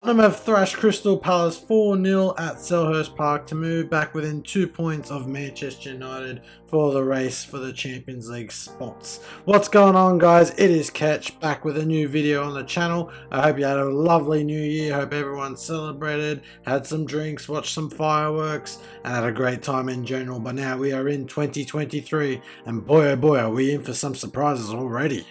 Tottenham have thrashed Crystal Palace 4-0 at Selhurst Park to move back within 2 points of Manchester United for the race for the Champions League spots. What's going on, guys? It is Ketch back with a new video on the channel. I hope you had a lovely new year. Hope everyone celebrated, had some drinks, watched some fireworks, and had a great time in general. But now we are in 2023, and boy oh boy are we in for some surprises already.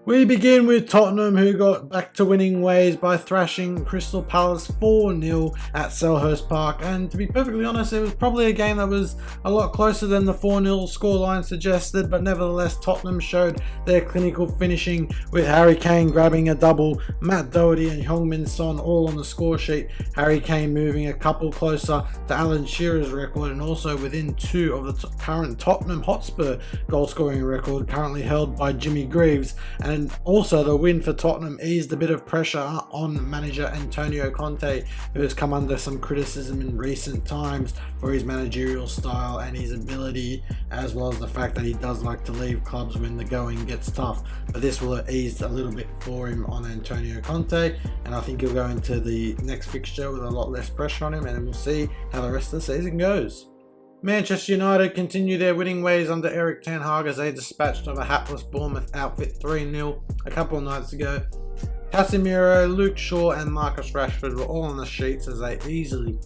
We begin with Tottenham, who got back to winning ways by thrashing Crystal Palace 4-0 at Selhurst Park, and to be perfectly honest, it was probably a game that was a lot closer than the 4-0 scoreline suggested, but nevertheless Tottenham showed their clinical finishing with Harry Kane grabbing a double, Matt Doherty and Heung-min Son all on the score sheet, Harry Kane moving a couple closer to Alan Shearer's record and also within 2 of the current Tottenham Hotspur goal scoring record currently held by Jimmy Greaves. And also the win for Tottenham eased a bit of pressure on manager Antonio Conte, who has come under some criticism in recent times for his managerial style and his ability, as well as the fact that he does like to leave clubs when the going gets tough. But this will ease a little bit for him on Antonio Conte, and I think he'll go into the next fixture with a lot less pressure on him, and we'll see how the rest of the season goes. Manchester United continue their winning ways under Erik ten Hag as they dispatched of a hapless Bournemouth outfit 3-0 a couple of nights ago. Casemiro, Luke Shaw and Marcus Rashford were all on the sheets as they easily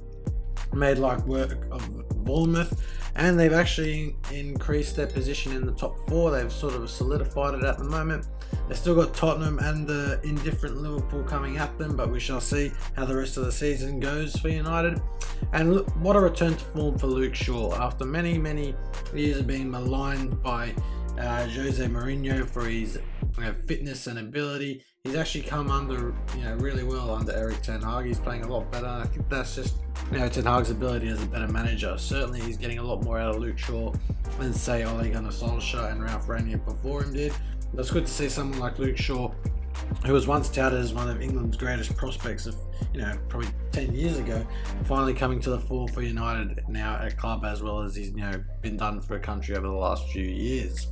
made light work of Bournemouth, and they've actually increased their position in the top 4. They've sort of solidified it at the moment. They've still got Tottenham and the indifferent Liverpool coming at them, but we shall see how the rest of the season goes for United. And look, what a return to form for Luke Shaw after many years of being maligned by Jose Mourinho for his fitness and ability. He's actually come under really well under Erik ten Hag. He's playing a lot better. I think that's just ten Hag's ability as a better manager. Certainly he's getting a lot more out of Luke Shaw than say Ole Gunnar Solskjaer and Ralph Rangnick before him did. But it's good to see someone like Luke Shaw, who was once touted as one of England's greatest prospects of probably 10 years ago, finally coming to the fore for United now at club, as well as he's been done for a country over the last few years.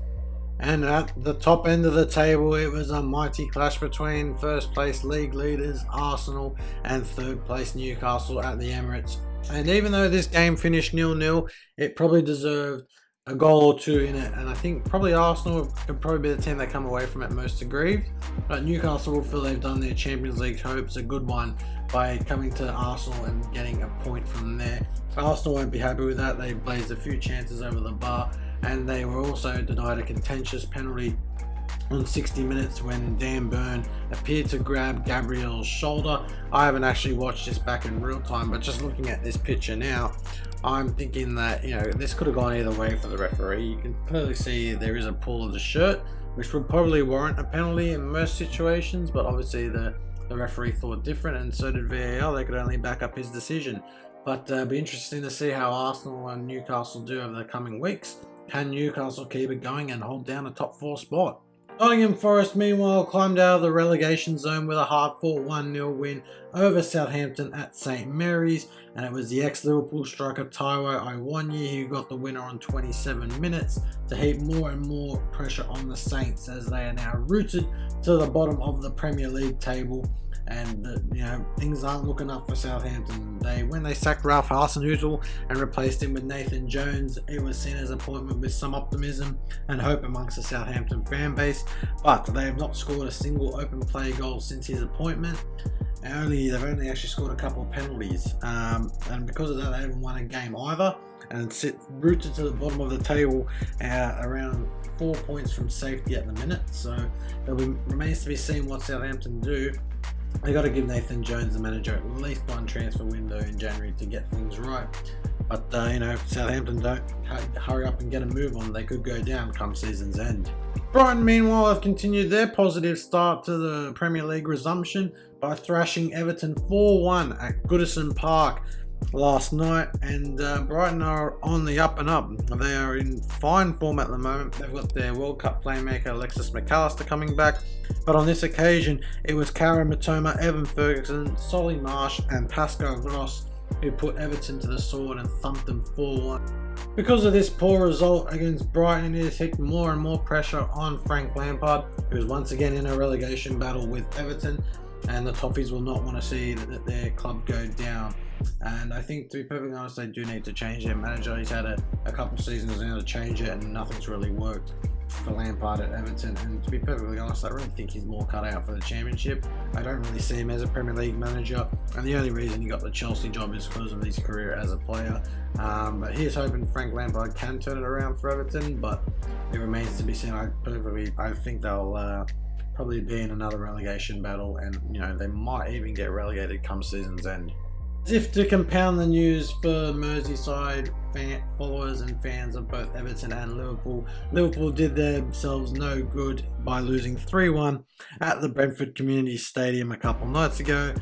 And at the top end of the table, it was a mighty clash between first place league leaders Arsenal and third place Newcastle at the Emirates. And even though this game finished 0-0, it probably deserved a goal or two in it, and I think probably Arsenal could probably be the team that come away from it most aggrieved, but Newcastle will feel they've done their Champions League hopes a good one by coming to Arsenal and getting a point from there. Arsenal won't be happy with that. They blazed a few chances over the bar, and they were also denied a contentious penalty on 60 minutes when Dan Burn appeared to grab Gabriel's shoulder. I haven't actually watched this back in real time, but just looking at this picture now, I'm thinking that this could have gone either way for the referee. You can clearly see there is a pull of the shirt, which would probably warrant a penalty in most situations, but obviously the referee thought different, and so did VAR. They could only back up his decision. But it'll be interesting to see how Arsenal and Newcastle do over the coming weeks. Can Newcastle keep it going and hold down a top 4 spot? Nottingham Forest, meanwhile, climbed out of the relegation zone with a hard-fought 1-0 win over Southampton at St Mary's, and it was the ex-Liverpool striker Taiwo Awoniyi who got the winner on 27 minutes to heap more and more pressure on the Saints as they are now rooted to the bottom of the Premier League table. And things aren't looking up for Southampton. When they sacked Ralph Hasenhüttl and replaced him with Nathan Jones, it was seen as an appointment with some optimism and hope amongst the Southampton fan base. But they have not scored a single open play goal since his appointment. They've only actually scored a couple of penalties, and because of that, they haven't won a game either, and sit rooted to the bottom of the table, around 4 points from safety at the minute. So it remains to be seen what Southampton do. They got to give Nathan Jones, the manager, at least one transfer window in January to get things right. But if Southampton don't hurry up and get a move on, they could go down come season's end. Brighton, meanwhile, have continued their positive start to the Premier League resumption by thrashing Everton 4-1 at Goodison Park last night, and Brighton are on the up and up. They are in fine form at the moment. They've got their World Cup playmaker Alexis McAllister coming back, but on this occasion it was Kara Matoma, Evan Ferguson, Solly Marsh and Pascal Gross who put Everton to the sword and thumped them 4-1. Because of this poor result against Brighton, it has heaped more and more pressure on Frank Lampard, who is once again in a relegation battle with Everton. and the Toffees will not want to see that their club go down. And I think, to be perfectly honest, they do need to change their manager. He's had a couple of seasons now to change it, and nothing's really worked for Lampard at Everton. And to be perfectly honest, I really think he's more cut out for the Championship. I don't really see him as a Premier League manager, and the only reason he got the Chelsea job is because of his career as a player. But he's hoping Frank Lampard can turn it around for Everton, but it remains to be seen. I think they'll probably be in another relegation battle, and they might even get relegated come season's end. As if to compound the news for Merseyside followers and fans of both Everton and Liverpool, Liverpool did themselves no good by losing 3-1 at the Brentford Community Stadium a couple nights ago.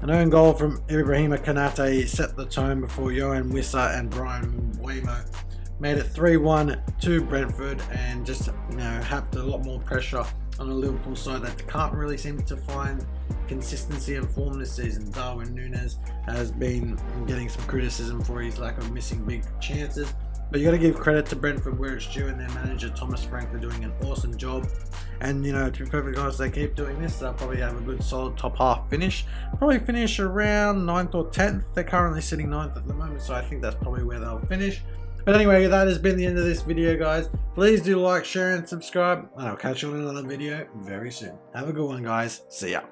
An own goal from Ibrahima Konate set the tone before Yoane Wissa and Brian Mbeumo made it 3-1 to Brentford, and just happed a lot more pressure on a Liverpool side that can't really seem to find consistency and form this season. Darwin Núñez has been getting some criticism for his lack of missing big chances, but you got to give credit to Brentford where it's due, and their manager Thomas Frank are doing an awesome job. And to be perfectly honest, they keep doing this, they'll probably have a good solid top half finish. Probably finish around 9th or 10th. They're currently sitting 9th at the moment, so I think that's probably where they'll finish. But anyway, that has been the end of this video, guys. Please do like, share, and subscribe, and I'll catch you in another video very soon. Have a good one, guys. See ya.